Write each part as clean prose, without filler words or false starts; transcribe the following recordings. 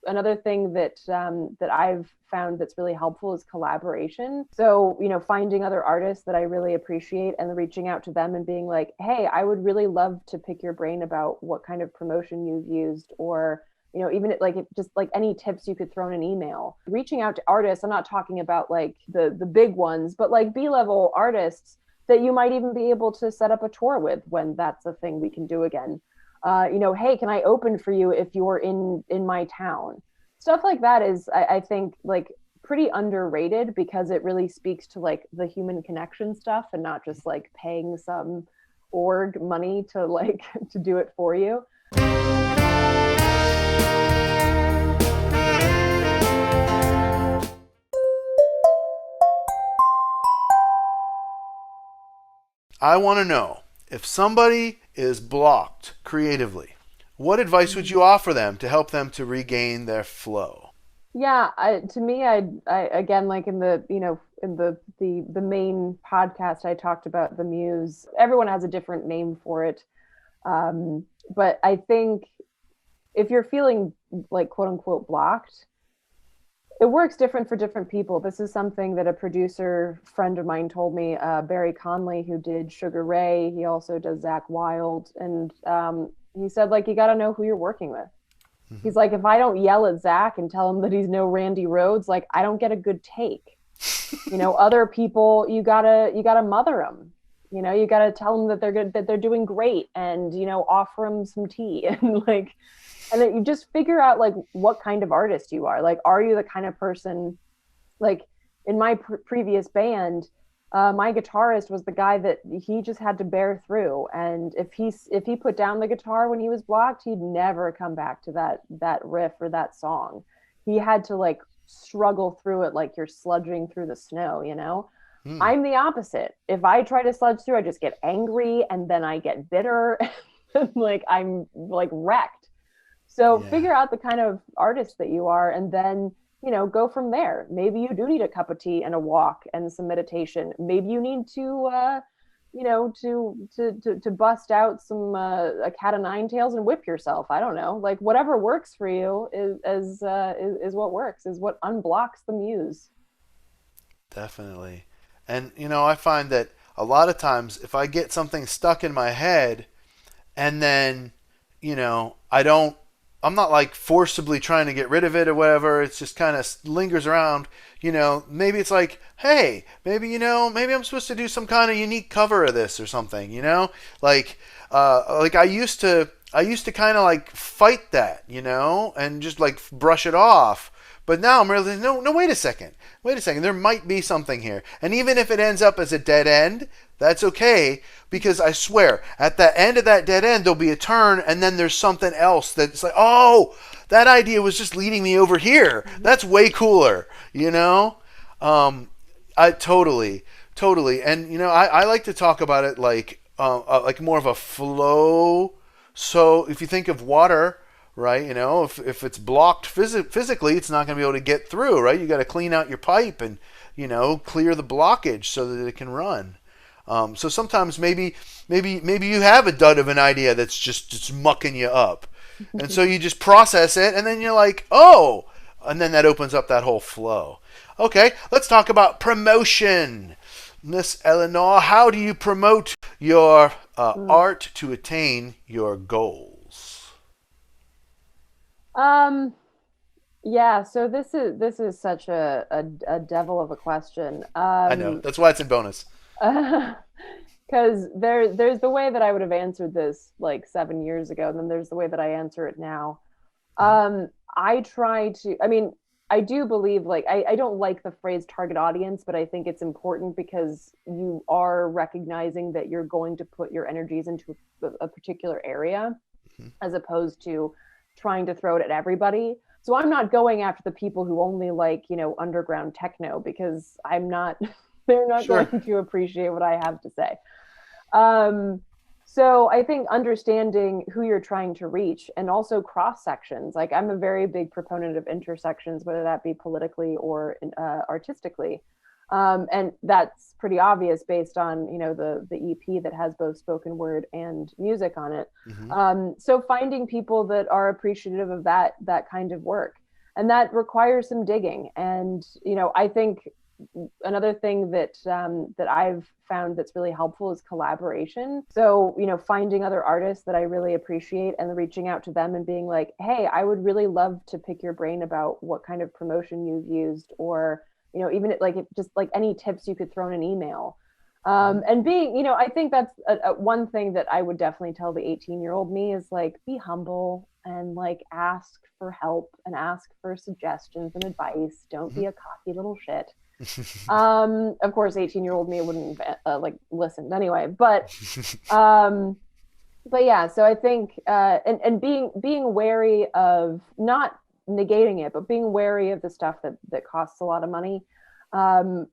another thing that I've found that's really helpful is collaboration. So, finding other artists that I really appreciate and reaching out to them and being like, hey, I would really love to pick your brain about what kind of promotion you've used, or even like just like any tips you could throw in an email. Reaching out to artists, I'm not talking about like the big ones, but like B-level artists that you might even be able to set up a tour with when that's a thing we can do again. Hey, can I open for you if you're in my town? Stuff like that is, I think, like pretty underrated because it really speaks to like the human connection stuff and not just like paying some org money to like to do it for you. I want to know if somebody is blocked creatively, what advice would you offer them to help them to regain their flow? Yeah, to me, I again, like in the, in the main podcast, I talked about the muse. Everyone has a different name for it, but I think if you're feeling like quote unquote blocked, it works different for different people. This is something that a producer friend of mine told me, Barry Conley, who did Sugar Ray. He also does Zach Wild, and he said like you got to know who you're working with. Mm-hmm. He's like, if I don't yell at Zach and tell him that he's no Randy Rhodes, like I don't get a good take. Other people, you gotta mother them. You gotta tell them that they're good, that they're doing great, and offer them some tea and like, and then you just figure out like what kind of artist you are. Like, are you the kind of person like in my previous band? My guitarist was the guy that he just had to bear through, and if he put down the guitar when he was blocked, he'd never come back to that riff or that song. He had to like struggle through it like you're sludging through the snow. Hmm. I'm the opposite. If I try to sludge through, I just get angry and then I get bitter. Like I'm like wrecked. So Yeah. figure out the kind of artist that you are, and then go from there. Maybe you do need a cup of tea and a walk and some meditation. Maybe you need to to bust out some a cat of nine tails and whip yourself. I don't know. Like whatever works for you is what works, is what unblocks the muse. Definitely. And I find that a lot of times if I get something stuck in my head and then, I don't I'm not like forcibly trying to get rid of it or whatever. It's just kind of lingers around. Maybe it's like, hey, maybe I'm supposed to do some kind of unique cover of this or something. Like I used to kind of like fight that, and just like brush it off. But now I'm realizing, no, no, wait a second. There might be something here, and even if it ends up as a dead end, that's okay because I swear, at the end of that dead end, there'll be a turn, and then there's something else that's like, oh, that idea was just leading me over here. That's way cooler, I totally, and I like to talk about it like more of a flow. So if you think of water, right, if it's blocked physically, it's not going to be able to get through, right? You got to clean out your pipe and clear the blockage so that it can run. So sometimes maybe you have a dud of an idea that's just mucking you up, and so you just process it, and then you're like, oh, and then that opens up that whole flow. Okay, let's talk about promotion. Miss Eleanor, how do you promote your Mm. art to attain your goals? Um, yeah, so this is such a devil of a question. I know. That's why it's in bonus. Because there's the way that I would have answered this like 7 years ago, and then there's the way that I answer it now. Mm-hmm. I try to, I mean, I do believe like I don't like the phrase target audience, but I think it's important because you are recognizing that you're going to put your energies into a particular area Mm-hmm. as opposed to trying to throw it at everybody. So I'm not going after the people who only like, underground techno because I'm not, they're not Sure. going to appreciate what I have to say. Um, so I think understanding who you're trying to reach and also cross sections. Like I'm a very big proponent of intersections, whether that be politically or artistically. And that's pretty obvious based on the EP that has both spoken word and music on it. Mm-hmm. So finding people that are appreciative of that kind of work. And that requires some digging. And I think another thing that I've found that's really helpful is collaboration. So finding other artists that I really appreciate and reaching out to them and being like, hey, I would really love to pick your brain about what kind of promotion you've used, or even like just like any tips you could throw in an email. Mhm. And being, I think that's one thing that I would definitely tell the 18-year-old me is like, be humble and like ask for help and ask for suggestions and advice. Don't Mhm. be a cocky little shit. Of course, 18-year-old me wouldn't like listen anyway, um, but yeah. So I think, and being wary of not negating it, but being wary of the stuff that costs a lot of money.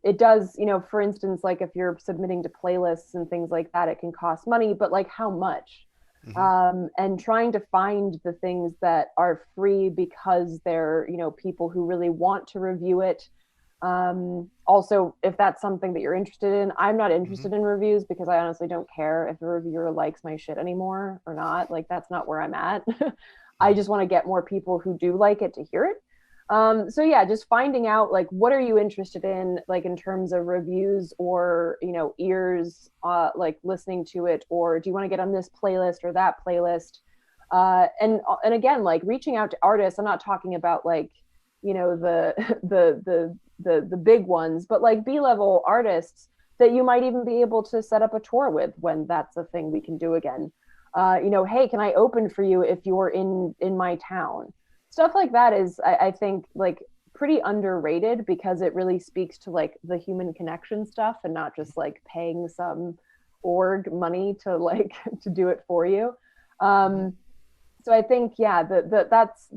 It does, for instance, like if you're submitting to playlists and things like that, it can cost money, but like how much? Mhm. And trying to find the things that are free because they're, people who really want to review it. Also, if that's something that you're interested in, I'm not Mhm. interested in reviews because I honestly don't care if the reviewer likes my shit anymore or not. Like, that's not where I'm at. I Mhm. just want to get more people who do like it to hear it. So yeah, just finding out like what are you interested in, like in terms of reviews or ears, like listening to it, or do you want to get on this playlist or that playlist? And again, like reaching out to artists. I'm not talking about like the the big ones, but like B-level artists that you might even be able to set up a tour with when that's a thing we can do again. Hey, can I open for you if you're in my town? Stuff like that is, I think, like pretty underrated because it really speaks to like the human connection stuff and not just like paying some org money to like to do it for you. Mhm. Um, so I think yeah, that's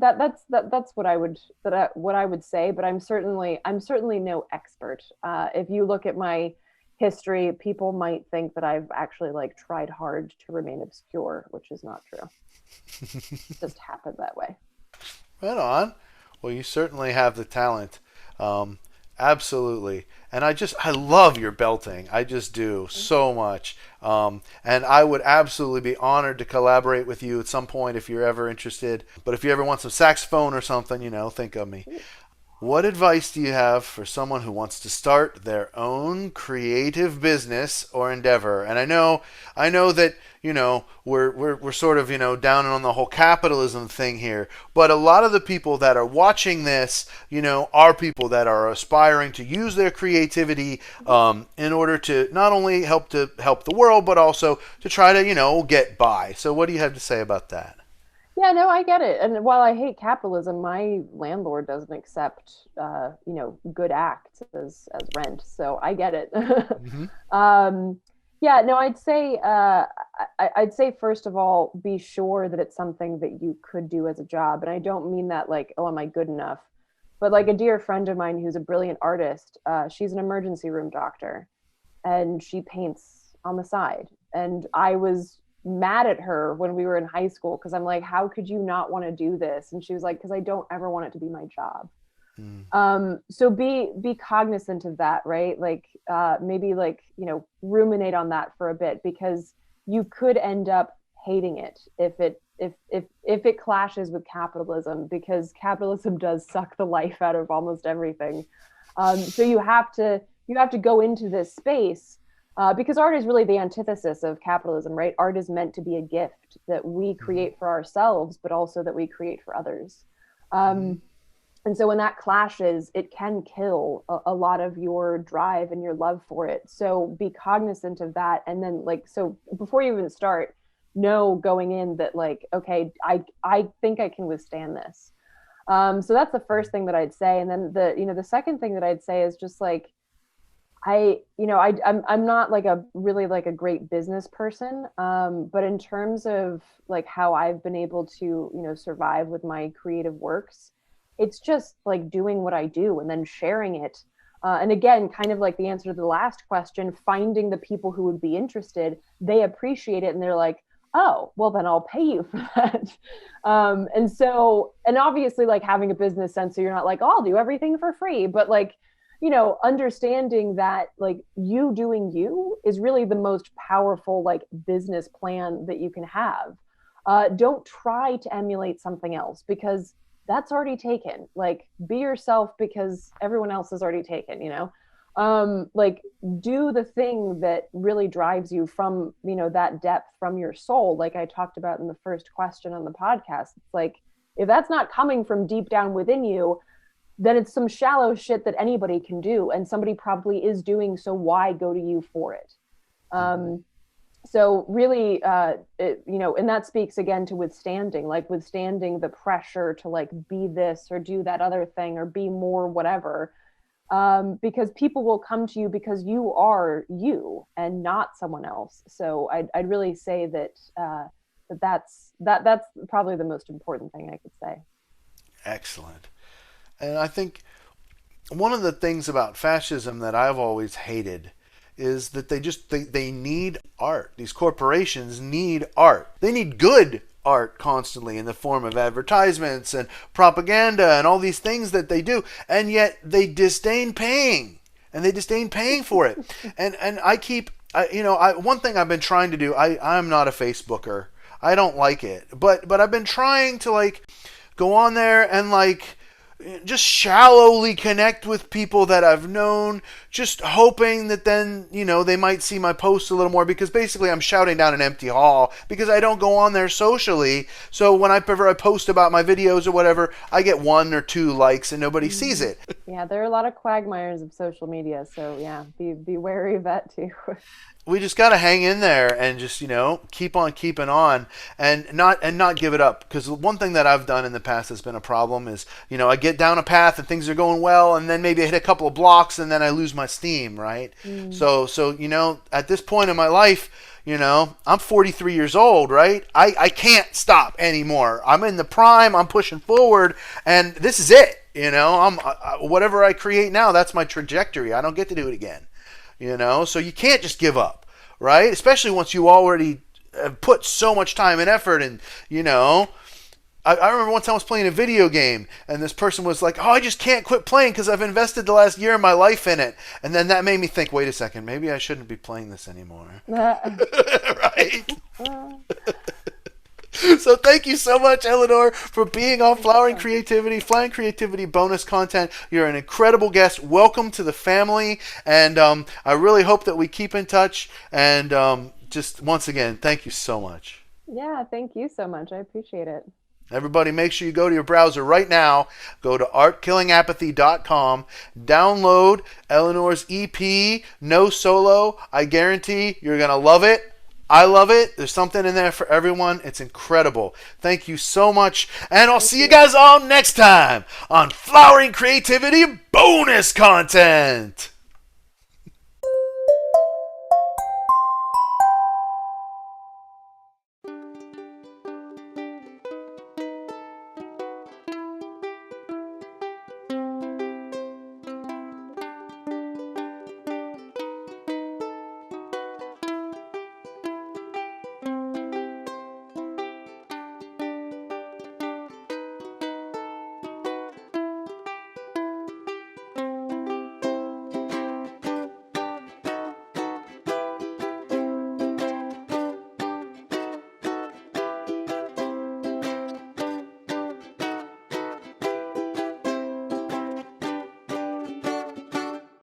what I would say. But I'm certainly no expert. If you look at my history, people might think that I've actually like tried hard to remain obscure, which is not true. Just happened that way. Right on. Well, you certainly have the talent. Um, Absolutely. And I love your belting. I just do so much. And I would absolutely be honored to collaborate with you at some point if you're ever interested. But if you ever want some saxophone or something, think of me. What advice do you have for someone who wants to start their own creative business or endeavor? And I know that we're sort of down on the whole capitalism thing here, but a lot of the people that are watching this, are people that are aspiring to use their creativity in order to not only help the world, but also to try to get by. So, what do you have to say about that? Yeah, no, I get it. And while I hate capitalism, my landlord doesn't accept, good acts as rent. So I get it. Mm-hmm. um, yeah, no, I'd say first of all, be sure that it's something that you could do as a job. And I don't mean that like, oh, am I good enough? But like a dear friend of mine who's a brilliant artist, she's an emergency room doctor and she paints on the side. And I was mad at her when we were in high school because I'm like, how could you not want to do this? And she was like, because I don't ever want it to be my job. Mm-hmm. So be cognizant of that, right? Like maybe like ruminate on that for a bit because you could end up hating it if it clashes with capitalism because capitalism does suck the life out of almost everything. So you have to go into this space because art is really the antithesis of capitalism, right? Art is meant to be a gift that we Mm-hmm. create for ourselves, but also that we create for others. Mm-hmm. Um, and so when that clashes, it can kill a lot of your drive and your love for it. So be cognizant of that. And then like, so before you even start, know going in that like, okay, I think I can withstand this. So that's the first thing that I'd say. And then the second thing that I'd say is just like, I'm not like a really like a great business person. But in terms of like how I've been able to, survive with my creative works, it's just like doing what I do and then sharing it. And again, kind of like the answer to the last question, finding the people who would be interested, they appreciate it and they're like, oh, well, then I'll pay you for that. And obviously, like having a business sense, so you're not like, oh, I'll do everything for free, but like, understanding that like you doing you is really the most powerful like business plan that you can have. Don't try to emulate something else because that's already taken. Like, be yourself because everyone else is already taken, like, do the thing that really drives you from, that depth from your soul, like I talked about in the first question on the podcast. It's like, if that's not coming from deep down within you, then it's some shallow shit that anybody can do, and somebody probably is doing, so why go to you for it? So really, and that speaks again to withstanding the pressure to like be this or do that other thing or be more whatever, because people will come to you because you are you and not someone else. So I'd really say that that's probably the most important thing I could say. Excellent. And I think one of the things about fascism that I've always hated is that they need art. These corporations need art. They need good art constantly in the form of advertisements and propaganda and all these things that they do, and yet they disdain paying, and they disdain paying for it. And I keep, one thing I've been trying to do. I'm not a Facebooker. I don't like it, but I've been trying to like go on there and like just shallowly connect with people that I've known, just hoping that then, they might see my posts a little more, because basically I'm shouting down an empty hall because I don't go on there socially. So whenever I post about my videos or whatever, I get 1 or 2 likes and nobody sees it. Yeah, there are a lot of quagmires of social media, so yeah, be wary of that too. We just got to hang in there and just keep on keeping on and not give it up, because one thing that I've done in the past that's been a problem is I get down a path and things are going well, and then maybe I hit a couple of blocks and then I lose my steam, right? So at this point in my life, I'm 43 years old, right? I can't stop anymore. I'm in the prime, I'm pushing forward, and this is it. I'm whatever I create now, that's my trajectory. I don't get to do it again. So you can't just give up, right? Especially once you already have put so much time and effort. And I remember one time I was playing a video game and this person was like, oh, I just can't quit playing because I've invested the last year of my life in it. And then that made me think, wait a second, maybe I shouldn't be playing this anymore. Right? So thank you so much, Eleanor, for being on Flowering Creativity bonus content. You're an incredible guest. Welcome to the family. And I really hope that we keep in touch. And just once again, thank you so much. Yeah, thank you so much. I appreciate it. Everybody, make sure you go to your browser right now. Go to artkillingapathy.com. Download Eleanor's EP, No Solo. I guarantee you're going to love it. I love it. There's something in there for everyone. It's incredible. Thank you so much. And I'll see you guys all next time on Flowering Creativity bonus content.